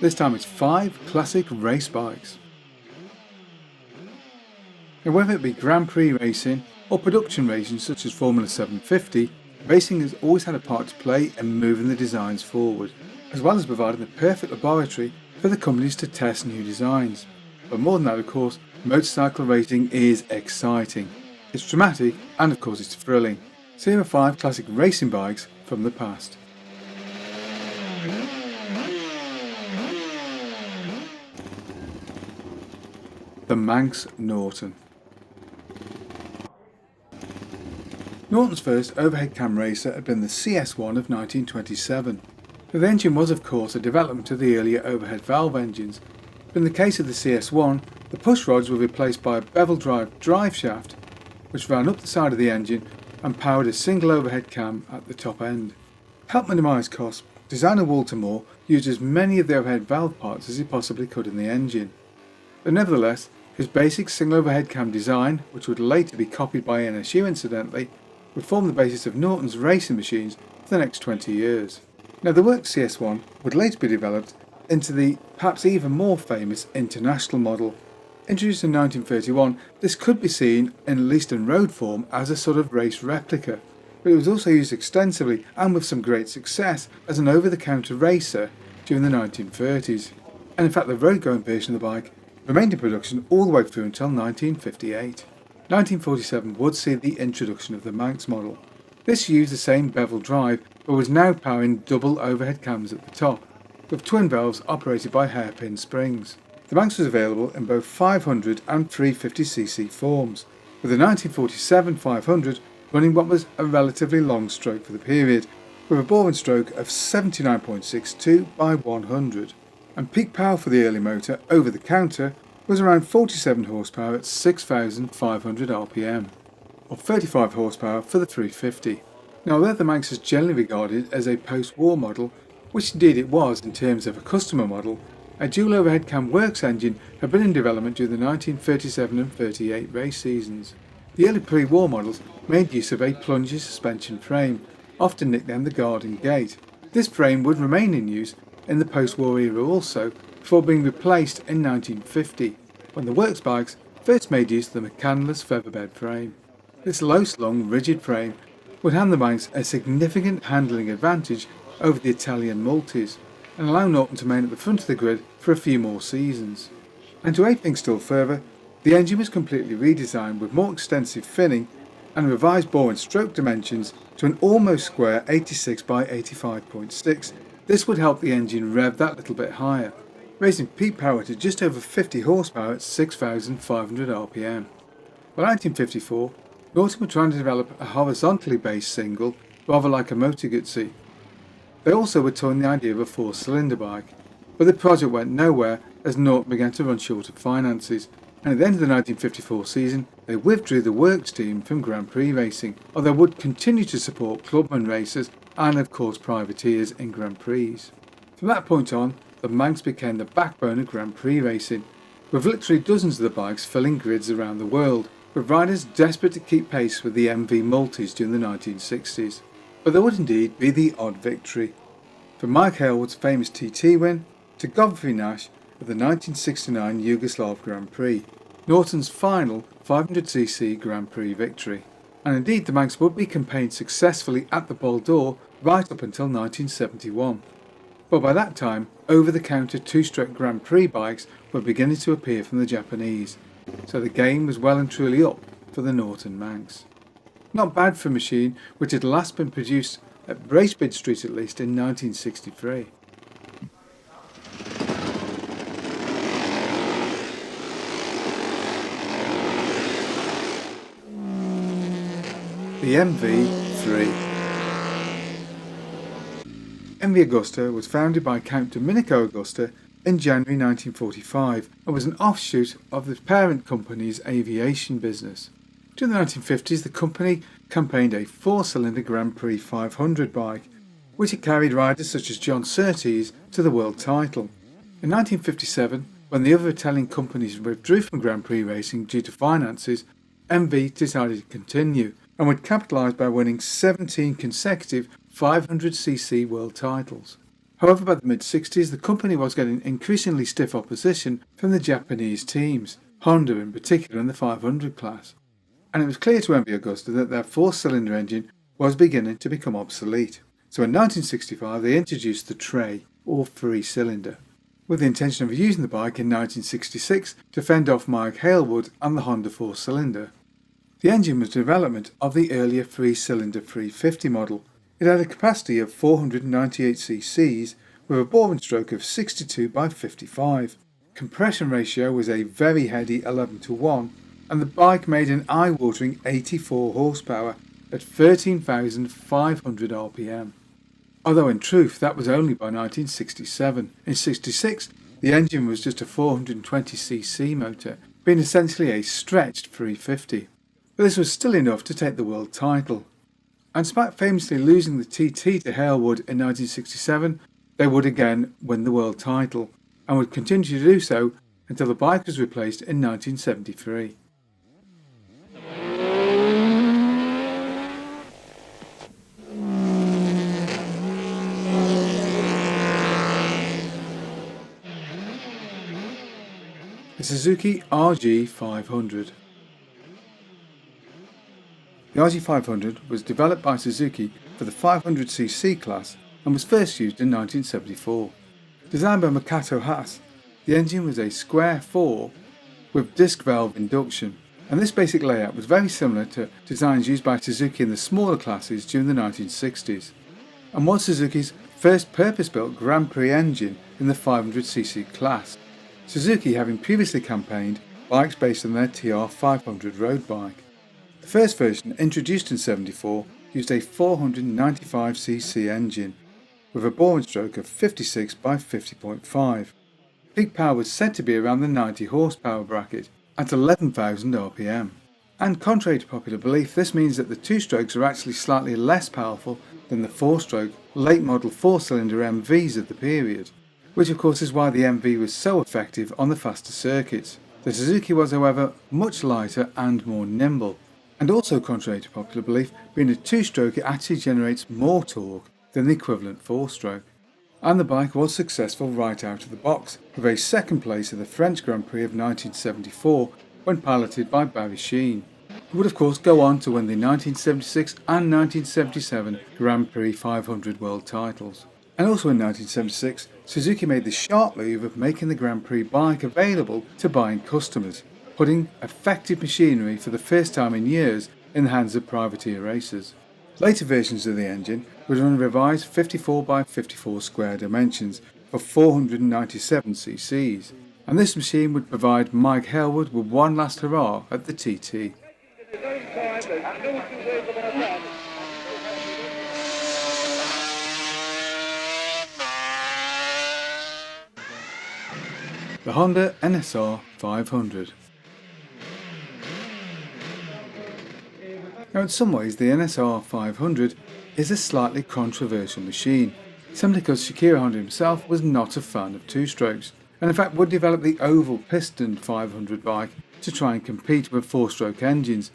This time it's 5 classic race bikes. Now, whether it be Grand Prix racing or production racing such as Formula 750, racing has always had a part to play in moving the designs forward, as well as providing the perfect laboratory for the companies to test new designs. But more than that, of course, motorcycle racing is exciting. It's dramatic and of course it's thrilling. So here are 5 classic racing bikes from the past. The Manx Norton. Norton's first overhead cam racer had been the CS1 of 1927. The engine was of course a development of the earlier overhead valve engines, but in the case of the CS1, the push rods were replaced by a bevel drive shaft which ran up the side of the engine and powered a single overhead cam at the top end. To help minimise costs, designer Walter Moore used as many of the overhead valve parts as he possibly could in the engine. But nevertheless, his basic single overhead cam design, which would later be copied by NSU incidentally, would form the basis of Norton's racing machines for the next 20 years. Now the work CS1 would later be developed into the perhaps even more famous International model. Introduced in 1931, this could be seen, at least in road form, as a sort of race replica, but it was also used extensively and with some great success as an over-the-counter racer during the 1930s. And in fact the road-going version of the bike remained in production all the way through until 1958. 1947 would see the introduction of the Manx model. This used the same bevel drive but was now powering double overhead cams at the top, with twin valves operated by hairpin springs. The Manx was available in both 500 and 350cc forms, with the 1947 500 running what was a relatively long stroke for the period, with a bore and stroke of 79.62 by 100. And peak power for the early motor over the counter was around 47 horsepower at 6,500 rpm, or 35 horsepower for the 350. Now although the Manx is generally regarded as a post-war model, which indeed it was in terms of a customer model, a dual overhead cam works engine had been in development during the 1937 and 38 race seasons. The early pre-war models made use of a plunger suspension frame, often nicknamed the Garden Gate. This frame would remain in use in the post-war era also, before being replaced in 1950, when the works bikes first made use of the mechanismless featherbed frame. This low-slung, rigid frame would hand the Manx a significant handling advantage over the Italian multis, and allow Norton to remain at the front of the grid for a few more seasons. And to aid things still further, the engine was completely redesigned with more extensive finning and revised bore and stroke dimensions to an almost square 86 by 85.6. This would help the engine rev that little bit higher, raising peak power to just over 50 horsepower at 6,500 rpm. By 1954, Norton were trying to develop a horizontally based single, rather like a Motor Guzzi. They also were toying the idea of a 4-cylinder bike, but the project went nowhere as Norton began to run short of finances, and at the end of the 1954 season they withdrew the works team from Grand Prix racing, although would continue to support clubman racers and of course privateers in Grand Prix. From that point on, the Manx became the backbone of Grand Prix racing, with literally dozens of the bikes filling grids around the world, with riders desperate to keep pace with the MV multis during the 1960s. But there would indeed be the odd victory, from Mike Hailwood's famous TT win to Godfrey Nash of the 1969 Yugoslav Grand Prix, Norton's final 500cc Grand Prix victory. And indeed the Manx would be campaigned successfully at the Bol d'Or right up until 1971. But by that time, over-the-counter two-stroke Grand Prix bikes were beginning to appear from the Japanese, so the game was well and truly up for the Norton Manx. Not bad for a machine which had last been produced at Bracebridge Street at least in 1963. The MV3. MV Augusta was founded by Count Domenico Augusta in January 1945 and was an offshoot of the parent company's aviation business. During the 1950s, the company campaigned a 4-cylinder Grand Prix 500 bike, which had carried riders such as John Surtees to the world title. In 1957, when the other Italian companies withdrew from Grand Prix racing due to finances, MV decided to continue and would capitalise by winning 17 consecutive 500cc world titles. However, by the mid-60s, the company was getting increasingly stiff opposition from the Japanese teams, Honda in particular in the 500 class. And it was clear to MV Agusta that their four-cylinder engine was beginning to become obsolete. So in 1965 they introduced the Tray, or three-cylinder, with the intention of using the bike in 1966 to fend off Mike Halewood and the Honda four-cylinder. The engine was a development of the earlier three-cylinder 350 model. It had a capacity of 498 cc's with a boring stroke of 62 by 55. Compression ratio was a very heady 11:1, and the bike made an eye-watering 84 horsepower at 13,500 rpm. Although in truth that was only by 1967. In 66 the engine was just a 420cc motor, being essentially a stretched 350. But this was still enough to take the world title. And despite famously losing the TT to Halewood in 1967, they would again win the world title, and would continue to do so until the bike was replaced in 1973. The Suzuki RG500. The RG500 was developed by Suzuki for the 500cc class and was first used in 1974. Designed by Makoto Haas, the engine was a square 4 with disc valve induction, and this basic layout was very similar to designs used by Suzuki in the smaller classes during the 1960s, and was Suzuki's first purpose-built Grand Prix engine in the 500cc class, Suzuki having previously campaigned bikes based on their TR500 road bike. The first version, introduced in 74, used a 495cc engine with a boring stroke of 56 by 50.5. Peak power was said to be around the 90 horsepower bracket at 11,000 rpm. And contrary to popular belief, this means that the two strokes are actually slightly less powerful than the four-stroke late model four-cylinder MVs of the period, which of course is why the MV was so effective on the faster circuits. The Suzuki was, however, much lighter and more nimble, and also contrary to popular belief, being a two-stroke it actually generates more torque than the equivalent four-stroke. And the bike was successful right out of the box, with a second place at the French Grand Prix of 1974 when piloted by Barry Sheene, who would of course go on to win the 1976 and 1977 Grand Prix 500 world titles. And also in 1976, Suzuki made the sharp move of making the Grand Prix bike available to buying customers, putting effective machinery for the first time in years in the hands of privateer racers. Later versions of the engine would run revised 54 by 54 square dimensions for 497 cc's, and this machine would provide Mike Halewood with one last hurrah at the TT. The Honda NSR 500. Now in some ways the NSR 500 is a slightly controversial machine, simply because Shigeru Honda himself was not a fan of two-strokes, and in fact would develop the oval pistoned 500 bike to try and compete with four-stroke engines.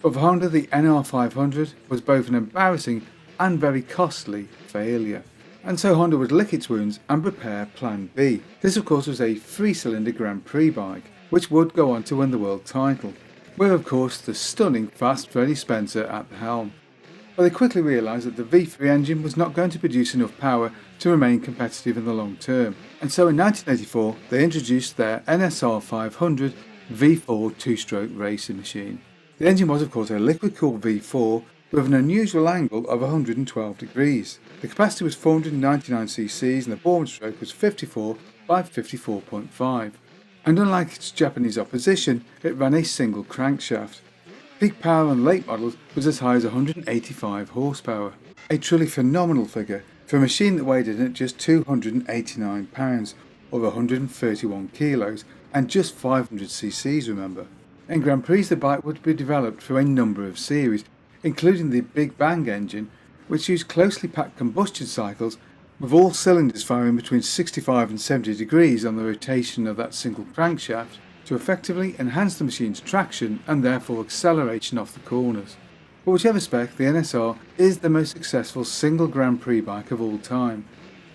But for Honda, the NR 500 was both an embarrassing and very costly failure. And so Honda would lick its wounds and prepare Plan B. This of course was a three-cylinder Grand Prix bike, which would go on to win the world title, with of course the stunning fast Freddie Spencer at the helm. But they quickly realised that the V3 engine was not going to produce enough power to remain competitive in the long term, and so in 1984 they introduced their NSR 500 V4 two-stroke racing machine. The engine was of course a liquid-cooled V4 with an unusual angle of 112 degrees. The capacity was 499 cc's and the boring stroke was 54 by 54.5. And unlike its Japanese opposition, it ran a single crankshaft. Peak power on late models was as high as 185 horsepower. A truly phenomenal figure for a machine that weighed in at just 289 pounds or 131 kilos and just 500 cc's, remember. In Grand Prix the bike would be developed through a number of series, including the Big Bang engine, which used closely packed combustion cycles with all cylinders firing between 65 and 70 degrees on the rotation of that single crankshaft to effectively enhance the machine's traction and therefore acceleration off the corners. But whichever spec, the NSR is the most successful single Grand Prix bike of all time,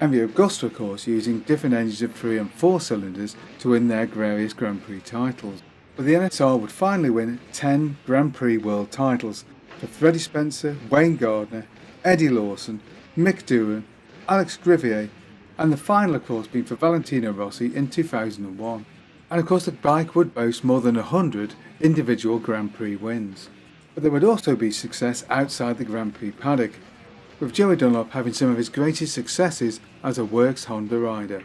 and the Augusta of course using different engines of 3 and 4 cylinders to win their various Grand Prix titles. But the NSR would finally win 10 Grand Prix World titles for Freddie Spencer, Wayne Gardner, Eddie Lawson, Mick Doohan, Alex Grivier, and the final of course being for Valentino Rossi in 2001. And of course the bike would boast more than 100 individual Grand Prix wins. But there would also be success outside the Grand Prix paddock, with Joey Dunlop having some of his greatest successes as a works Honda rider.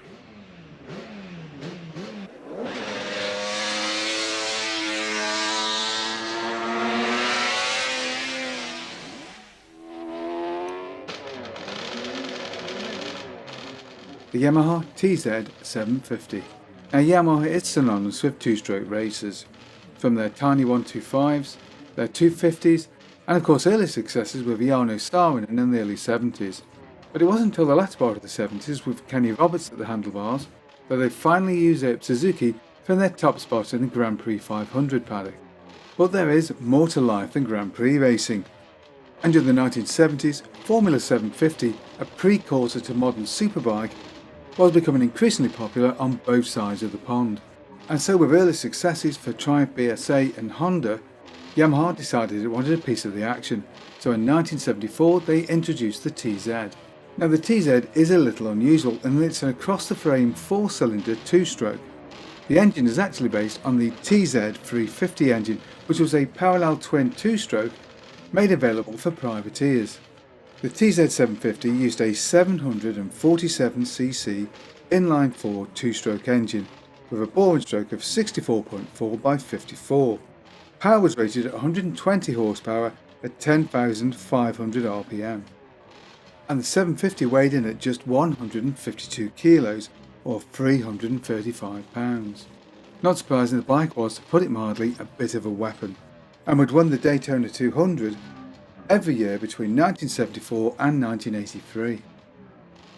The Yamaha TZ 750. Now Yamaha is synonymous with two-stroke racers, from their tiny 125s, their 250s, and of course early successes with Jarno Saarinen in the early 70s. But it wasn't until the latter part of the 70s with Kenny Roberts at the handlebars that they finally usurped Suzuki from their top spot in the Grand Prix 500 paddock. But there is more to life than Grand Prix racing. And during the 1970s, Formula 750, a precursor to modern superbike, was becoming increasingly popular on both sides of the pond. And so with early successes for Triumph BSA and Honda, Yamaha decided it wanted a piece of the action, so in 1974 they introduced the TZ. Now the TZ is a little unusual in that it's an across-the-frame 4-cylinder 2-stroke. The engine is actually based on the TZ 350 engine, which was a parallel twin 2-stroke made available for privateers. The TZ 750 used a 747cc inline-4 2-stroke engine with a boring stroke of 64.4 by 54. Power was rated at 120 horsepower at 10,500 RPM. And the 750 weighed in at just 152 kilos or 335 pounds. Not surprising, the bike was, to put it mildly, a bit of a weapon, and would win the Daytona 200 every year between 1974 and 1983.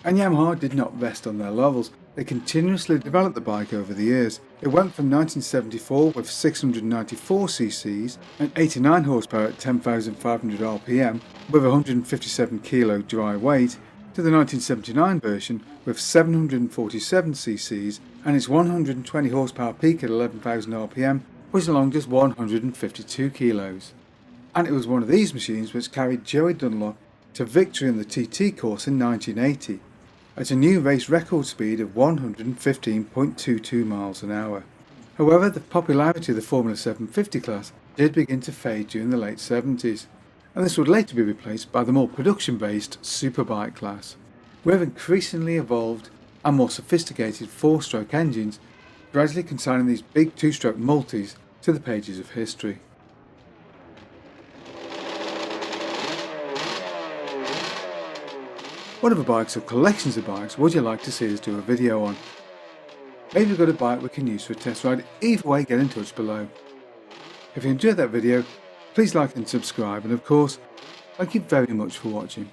And Yamaha did not rest on their laurels. They continuously developed the bike over the years. It went from 1974 with 694 cc's and 89 horsepower at 10,500 RPM with 157 kg dry weight to the 1979 version with 747 cc's and its 120 horsepower peak at 11,000 RPM was along just 152 kilos. And it was one of these machines which carried Joey Dunlop to victory in the TT course in 1980 at a new race record speed of 115.22 miles an hour. However, the popularity of the Formula 750 class did begin to fade during the late 70s, and this would later be replaced by the more production-based superbike class, with increasingly evolved and more sophisticated 4-stroke engines gradually consigning these big 2-stroke multis to the pages of history. What other bikes or collections of bikes would you like to see us do a video on? Maybe you've got a bike we can use for a test ride. Either way, get in touch below. If you enjoyed that video, please like and subscribe, and of course, thank you very much for watching.